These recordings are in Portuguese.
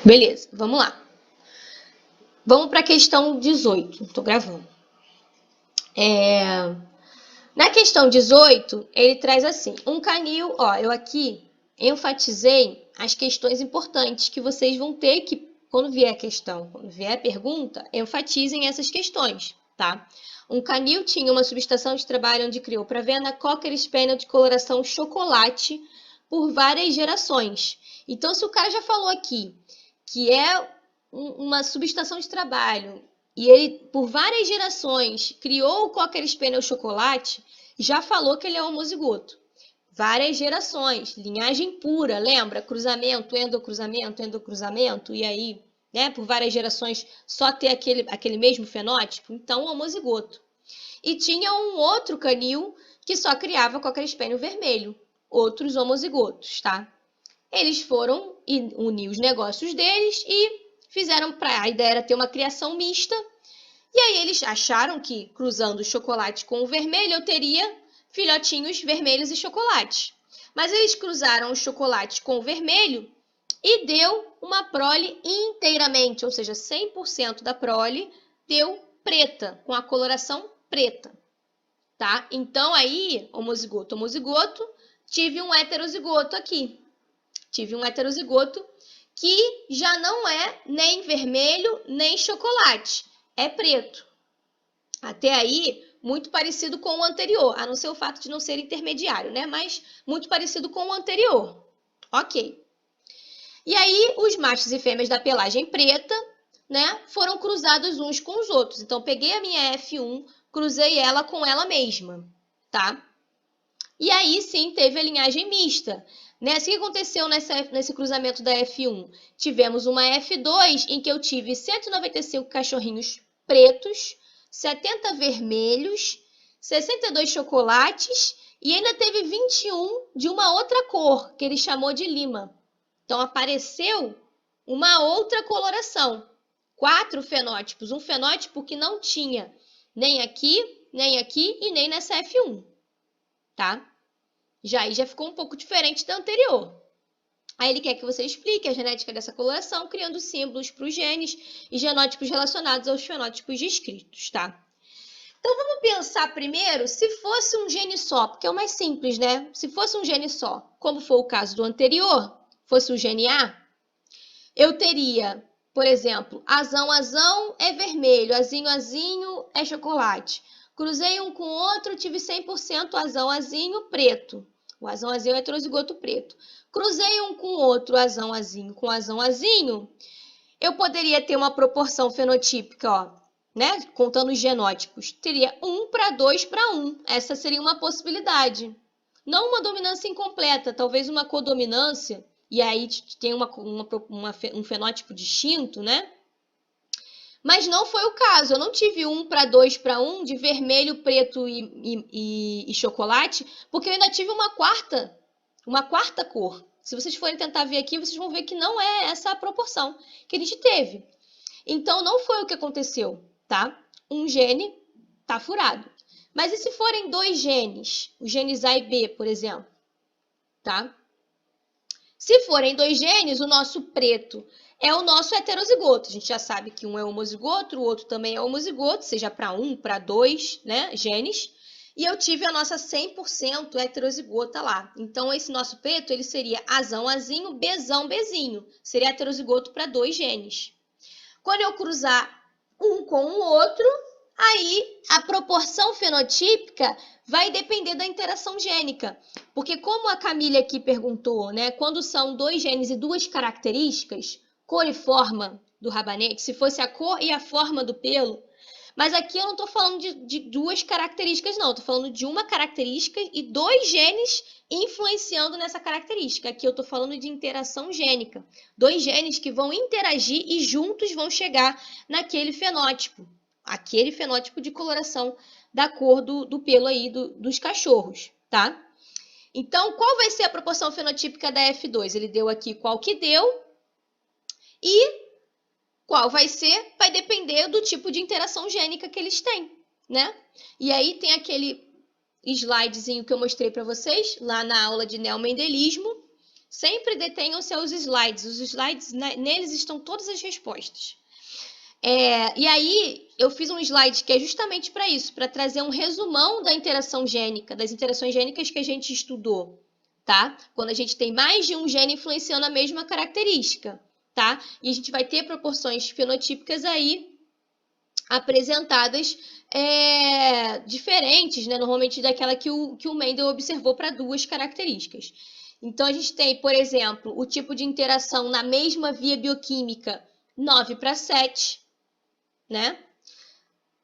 Beleza, vamos lá. Vamos para a questão 18. Estou gravando. Na questão 18, ele traz assim, um canil, eu aqui enfatizei as questões importantes que vocês vão ter que, quando vier a questão, quando vier a pergunta, enfatizem essas questões, tá? Um canil tinha uma subestação de trabalho onde criou para venda Cocker Spaniel de coloração chocolate por várias gerações. Então, se o cara já falou aqui que é uma subestação de trabalho e ele, por várias gerações, criou o Cocker Spaniel chocolate, já falou que ele é homozigoto. Várias gerações, linhagem pura, lembra? Cruzamento, endocruzamento, e aí, né, por várias gerações, só ter aquele mesmo fenótipo? Então, homozigoto. E tinha um outro canil que só criava Cocker Spaniel vermelho, outros homozigotos, tá? Eles foram unir os negócios deles e fizeram a ideia era ter uma criação mista. E aí eles acharam que cruzando o chocolate com o vermelho eu teria filhotinhos vermelhos e chocolate. Mas eles cruzaram o chocolate com o vermelho e deu uma prole inteiramente, ou seja, 100% da prole deu preta, com a coloração preta, tá? Então aí, homozigoto, tive um heterozigoto aqui. Tive um heterozigoto que já não é nem vermelho nem chocolate, é preto. Até aí, muito parecido com o anterior, a não ser o fato de não ser intermediário, né? Mas muito parecido com o anterior. Ok. E aí, os machos e fêmeas da pelagem preta, né, foram cruzados uns com os outros. Então, peguei a minha F1, cruzei ela com ela mesma, tá? E aí, sim, teve a linhagem mista. Né? O que aconteceu nesse cruzamento da F1? Tivemos uma F2 em que eu tive 195 cachorrinhos pretos, 70 vermelhos, 62 chocolates e ainda teve 21 de uma outra cor, que ele chamou de lima. Então, apareceu uma outra coloração. 4 fenótipos. Um fenótipo que não tinha nem aqui e nem nessa F1. Tá? Já ficou um pouco diferente da anterior. Aí ele quer que você explique a genética dessa coloração, criando símbolos para os genes e genótipos relacionados aos fenótipos descritos, tá? Então vamos pensar primeiro se fosse um gene só, porque é o mais simples, né? Se fosse um gene só, como foi o caso do anterior, fosse o gene A, eu teria, por exemplo, azão é vermelho, azinho é chocolate. Cruzei um com o outro, tive 100% azinho preto. O azinho é heterozigoto preto. Cruzei um com o outro, azinho com azinho, eu poderia ter uma proporção fenotípica, ó, né? Contando os genótipos. Teria 1 para 2 para 1. Essa seria uma possibilidade. Não uma dominância incompleta, talvez uma codominância, e aí tem um fenótipo distinto, né? Mas não foi o caso. Eu não tive 1 para 2 para 1 de vermelho, preto e chocolate, porque eu ainda tive uma quarta cor. Se vocês forem tentar ver aqui, vocês vão ver que não é essa a proporção que a gente teve. Então, não foi o que aconteceu, tá? Um gene tá furado. Mas e se forem 2 genes? Os genes A e B, por exemplo, tá? Se forem 2 genes, o nosso preto é o nosso heterozigoto. A gente já sabe que um é homozigoto, o outro também é homozigoto, seja para 1, para 2, né, genes. E eu tive a nossa 100% heterozigota lá. Então, esse nosso preto, ele seria azinho, bezinho. Seria heterozigoto para 2 genes. Quando eu cruzar um com o outro, aí a proporção fenotípica vai depender da interação gênica. Porque como a Camille aqui perguntou, né, quando são 2 genes e 2 características, cor e forma do rabanete, se fosse a cor e a forma do pelo, mas aqui eu não estou falando de 2 características, não. Estou falando de uma característica e 2 genes influenciando nessa característica. Aqui eu estou falando de interação gênica. 2 genes que vão interagir e juntos vão chegar naquele fenótipo. Aquele fenótipo de coloração da cor do pelo aí dos cachorros, tá? Então, qual vai ser a proporção fenotípica da F2? Ele deu aqui qual que deu e qual vai ser? Vai depender do tipo de interação gênica que eles têm, né? E aí tem aquele slidezinho que eu mostrei para vocês lá na aula de neomendelismo, Sempre detenham seus slides. Os slides, neles estão todas as respostas. E aí, eu fiz um slide que é justamente para isso, para trazer um resumão da interação gênica, das interações gênicas que a gente estudou, tá? Quando a gente tem mais de um gene influenciando a mesma característica, tá? E a gente vai ter proporções fenotípicas aí apresentadas diferentes, né? Normalmente daquela que o Mendel observou para duas características. Então, a gente tem, por exemplo, o tipo de interação na mesma via bioquímica 9:7, né?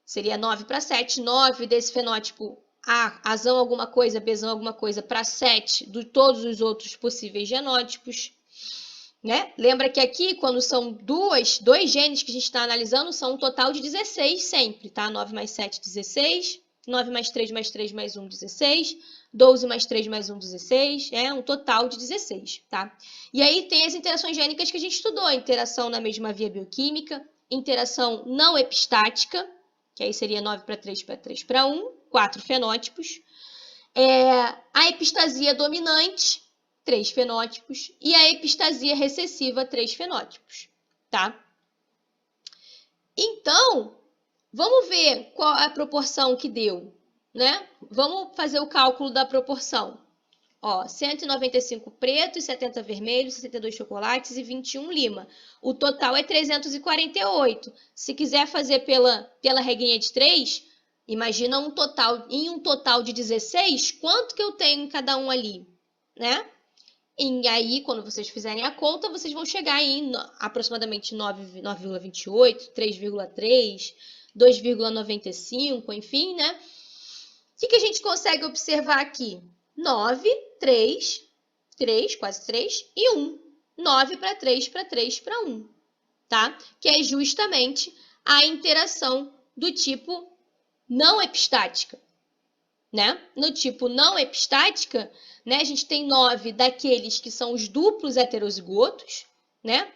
Seria 9:7, 9 desse fenótipo A, Azão alguma coisa, Bzão alguma coisa, para 7 de todos os outros possíveis genótipos, né? Lembra que aqui, quando são dois genes que a gente está analisando, são um total de 16 sempre, tá? 9 mais 7, 16. 9 mais 3 mais 3 mais 1, 16. 12 mais 3 mais 1, 16. É um total de 16, tá? E aí tem as interações gênicas que a gente estudou. Interação na mesma via bioquímica, interação não epistática, que aí seria 9:3 para 3:1, 4 fenótipos. A epistasia dominante, 3 fenótipos, e a epistasia recessiva, 3 fenótipos, tá? Então, vamos ver qual a proporção que deu, né? Vamos fazer o cálculo da proporção. 195 pretos, 70 vermelhos, 62 chocolates e 21 lima. O total é 348. Se quiser fazer pela regrinha de 3, imagina em um total de 16, quanto que eu tenho em cada um ali, né? E aí, quando vocês fizerem a conta, vocês vão chegar em aproximadamente 9,28, 3,3, 2,95, enfim, né? O que a gente consegue observar aqui? 9, 3, quase 3, e 1. 9 para 3 para 3 para 1, tá? Que é justamente a interação do tipo não epistática, né? No tipo não epistática, né, a gente tem 9 daqueles que são os duplos heterozigotos, né?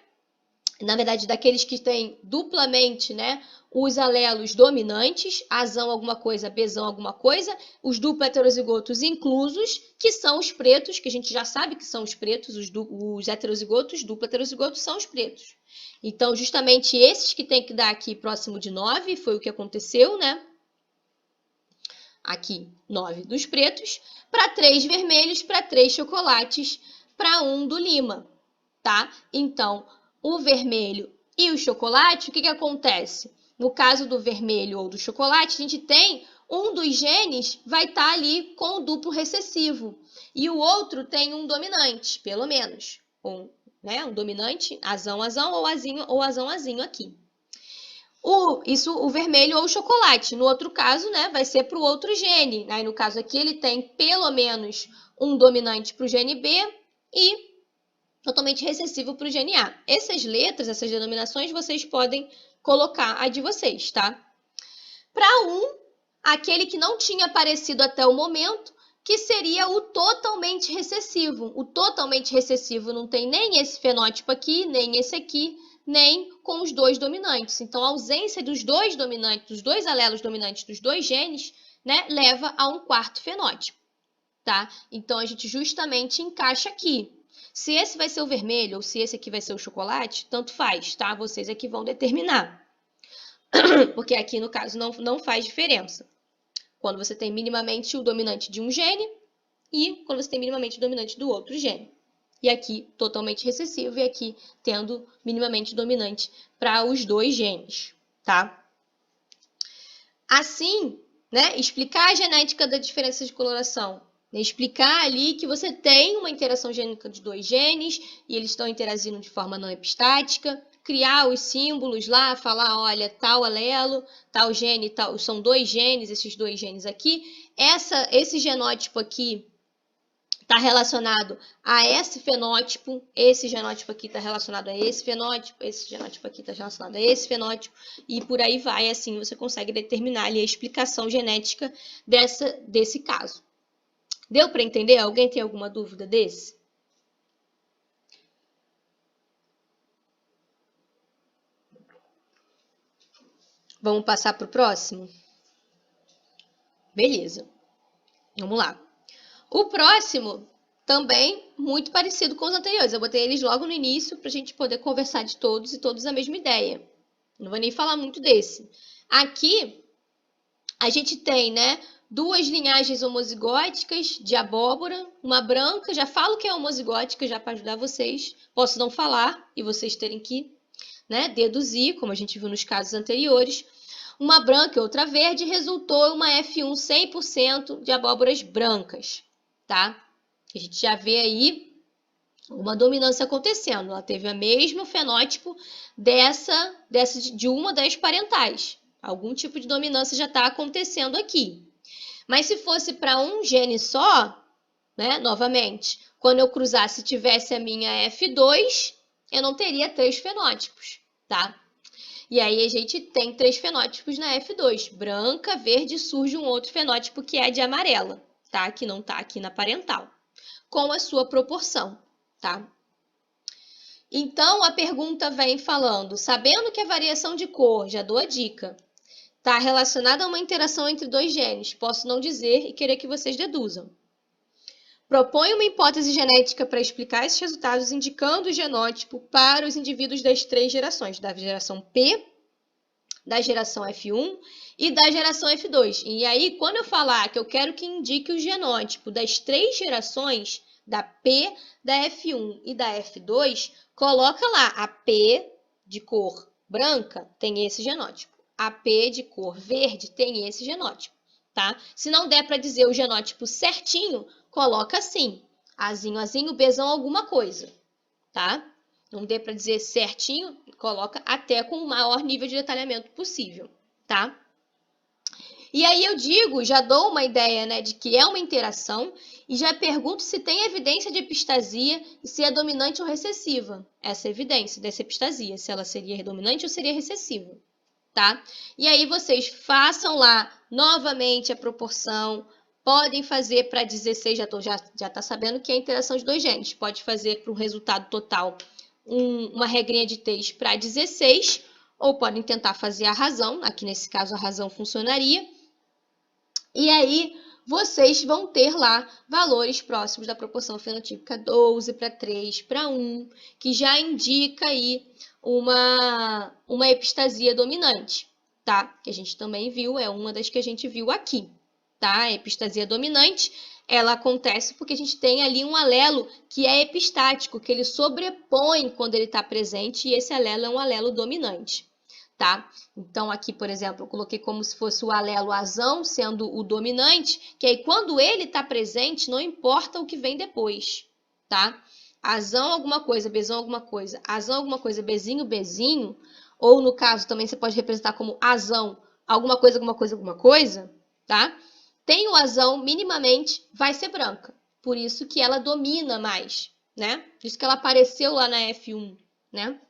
Na verdade, daqueles que têm duplamente, né, os alelos dominantes, Azão alguma coisa, Bzão alguma coisa, os duplo heterozigotos inclusos, que são os pretos, que a gente já sabe que são os pretos, os heterozigotos, duplo heterozigotos são os pretos. Então, justamente esses que tem que dar aqui próximo de 9, foi o que aconteceu, né? Aqui, 9 dos pretos, para 3 vermelhos, para 3 chocolates, para 1 do lima, tá? Então, o vermelho e o chocolate, o que acontece? No caso do vermelho ou do chocolate, a gente tem um dos genes vai estar ali com o duplo recessivo e o outro tem um dominante, pelo menos. Um dominante, azão, ou azão aqui. O vermelho ou o chocolate. No outro caso, né, vai ser para o outro gene. Aí, no caso aqui, ele tem pelo menos um dominante para o gene B e totalmente recessivo para o gene A. Essas letras, essas denominações, vocês podem colocar a de vocês, tá? Para aquele que não tinha aparecido até o momento, que seria o totalmente recessivo. O totalmente recessivo não tem nem esse fenótipo aqui, nem esse aqui, nem com os dois dominantes. Então, a ausência dos dois dominantes, dos dois alelos dominantes dos dois genes, né, leva a um quarto fenótipo, tá? Então, a gente justamente encaixa aqui. Se esse vai ser o vermelho ou se esse aqui vai ser o chocolate, tanto faz, tá? Vocês é que vão determinar. Porque aqui, no caso, não faz diferença. Quando você tem minimamente o dominante de um gene e quando você tem minimamente o dominante do outro gene. E aqui, totalmente recessivo, e aqui tendo minimamente dominante para os dois genes, tá? Assim, né, explicar a genética da diferença de coloração. Explicar ali que você tem uma interação gênica de dois genes e eles estão interagindo de forma não epistática. Criar os símbolos lá, falar, olha, tal alelo, tal gene, tal, são dois genes, esses dois genes aqui. Esse genótipo aqui está relacionado a esse fenótipo, esse genótipo aqui está relacionado a esse fenótipo, esse genótipo aqui está relacionado a esse fenótipo, e por aí vai, assim você consegue determinar ali a explicação genética desse caso. Deu para entender? Alguém tem alguma dúvida desse? Vamos passar para o próximo? Beleza. Vamos lá. O próximo também muito parecido com os anteriores. Eu botei eles logo no início para a gente poder conversar de todos e todos a mesma ideia. Não vou nem falar muito desse. Aqui, a gente tem, né, duas linhagens homozigóticas de abóbora, uma branca. Já falo que é homozigótica, já para ajudar vocês. Posso não falar e vocês terem que, né, deduzir, como a gente viu nos casos anteriores. Uma branca e outra verde, resultou uma F1 100% de abóboras brancas, tá? A gente já vê aí uma dominância acontecendo. Ela teve o mesmo fenótipo de uma das parentais. Algum tipo de dominância já está acontecendo aqui. Mas se fosse para um gene só, né, novamente, quando eu cruzasse e tivesse a minha F2, eu não teria 3 fenótipos, tá? E aí a gente tem 3 fenótipos na F2. Branca, verde, surge um outro fenótipo que é de amarela, tá? Que não está aqui na parental, com a sua proporção, tá? Então, a pergunta vem falando, sabendo que a variação de cor, já dou a dica, está relacionada a uma interação entre 2 genes, posso não dizer e querer que vocês deduzam. Propõe uma hipótese genética para explicar esses resultados, indicando o genótipo para os indivíduos das 3 gerações, da geração P, da geração F1 e da geração F2. E aí, quando eu falar que eu quero que indique o genótipo das 3 gerações, da P, da F1 e da F2, coloca lá a P de cor branca tem esse genótipo. A P de cor verde tem esse genótipo, tá? Se não der para dizer o genótipo certinho, coloca assim, Azinho, Azinho, Bzão, alguma coisa, tá? Não der para dizer certinho, coloca até com o maior nível de detalhamento possível, tá? E aí eu digo, já dou uma ideia, né, de que é uma interação e já pergunto se tem evidência de epistasia e se é dominante ou recessiva. Essa evidência dessa epistasia, se ela seria dominante ou seria recessiva, tá? E aí vocês façam lá novamente a proporção. Podem fazer para 16, já tá sabendo que é a interação de 2 genes. Pode fazer para um resultado total uma regrinha de 3 para 16, ou podem tentar fazer a razão. Aqui nesse caso a razão funcionaria. E aí vocês vão ter lá valores próximos da proporção fenotípica 12 para 3 para 1, que já indica aí uma epistasia dominante, tá? Que a gente também viu, é uma das que a gente viu aqui, tá? A epistasia dominante, ela acontece porque a gente tem ali um alelo que é epistático, que ele sobrepõe quando ele está presente, e esse alelo é um alelo dominante, tá? Então, aqui, por exemplo, eu coloquei como se fosse o alelo azão sendo o dominante, que aí quando ele está presente, não importa o que vem depois, tá? Azão alguma coisa, bezão alguma coisa, azão alguma coisa, bezinho, bezinho, ou no caso também você pode representar como azão alguma coisa, alguma coisa, alguma coisa, tá? Tem o azão, minimamente, vai ser branca. Por isso que ela domina mais, né? Por isso que ela apareceu lá na F1, né?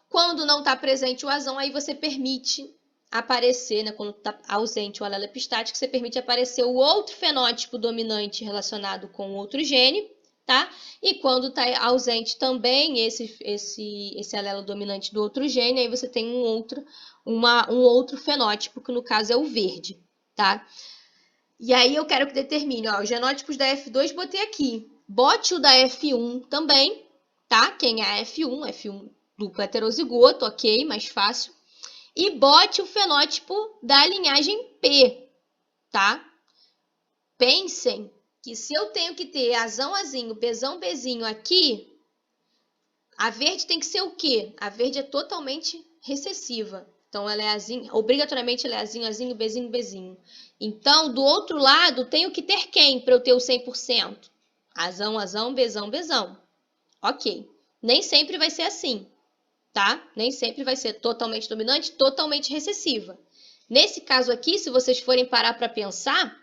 Quando não está presente o azão, aí você permite aparecer, né? Quando está ausente o alelo epistático, você permite aparecer o outro fenótipo dominante relacionado com outro gene, tá? E quando está ausente também esse alelo dominante do outro gene, aí você tem um outro fenótipo, que no caso é o verde, tá? E aí eu quero que determine, ó, os genótipos da F2 botei aqui. Bote o da F1 também, tá? Quem é a F1 duplo heterozigoto, ok, mais fácil. E bote o fenótipo da linhagem P, tá? Pensem que se eu tenho que ter azão, azinho, bezão, bezinho aqui, a verde tem que ser o quê? A verde é totalmente recessiva. Então, ela é azinho, obrigatoriamente ela é azinho, azinho, bezinho, bezinho. Então, do outro lado, tenho que ter quem para eu ter o 100%? Azão, azão, bezão, bezão. Ok. Nem sempre vai ser assim, tá? Nem sempre vai ser totalmente dominante, totalmente recessiva. Nesse caso aqui, se vocês forem parar para pensar,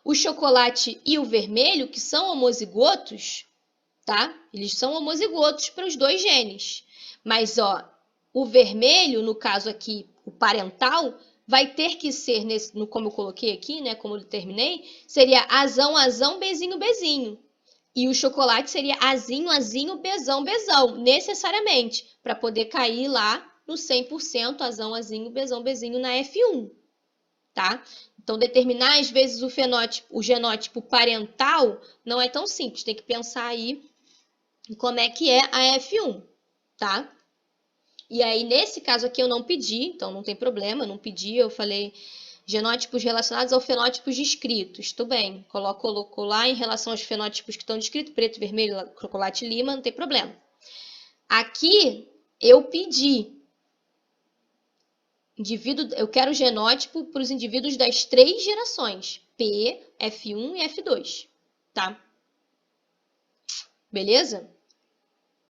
o chocolate e o vermelho, que são homozigotos, tá? Eles são homozigotos para os 2 genes. Mas, ó, o vermelho, no caso aqui, o parental, vai ter que ser, como eu coloquei aqui, né? Como eu determinei, seria azão, azão, bezinho, bezinho. E o chocolate seria azinho, azinho, bezão, bezão, necessariamente, para poder cair lá no 100% azão, azinho, bezão, bezinho na F1, tá? Então, determinar, às vezes, o genótipo parental não é tão simples. Tem que pensar aí em como é que é a F1, tá? E aí, nesse caso aqui, eu não pedi, então não tem problema, eu não pedi, eu falei genótipos relacionados ao fenótipos descritos. Tudo bem, colocou lá em relação aos fenótipos que estão descritos, preto, vermelho, chocolate, lima, não tem problema. Aqui, eu pedi eu quero o genótipo para os indivíduos das 3 gerações, P, F1 e F2, tá? Beleza?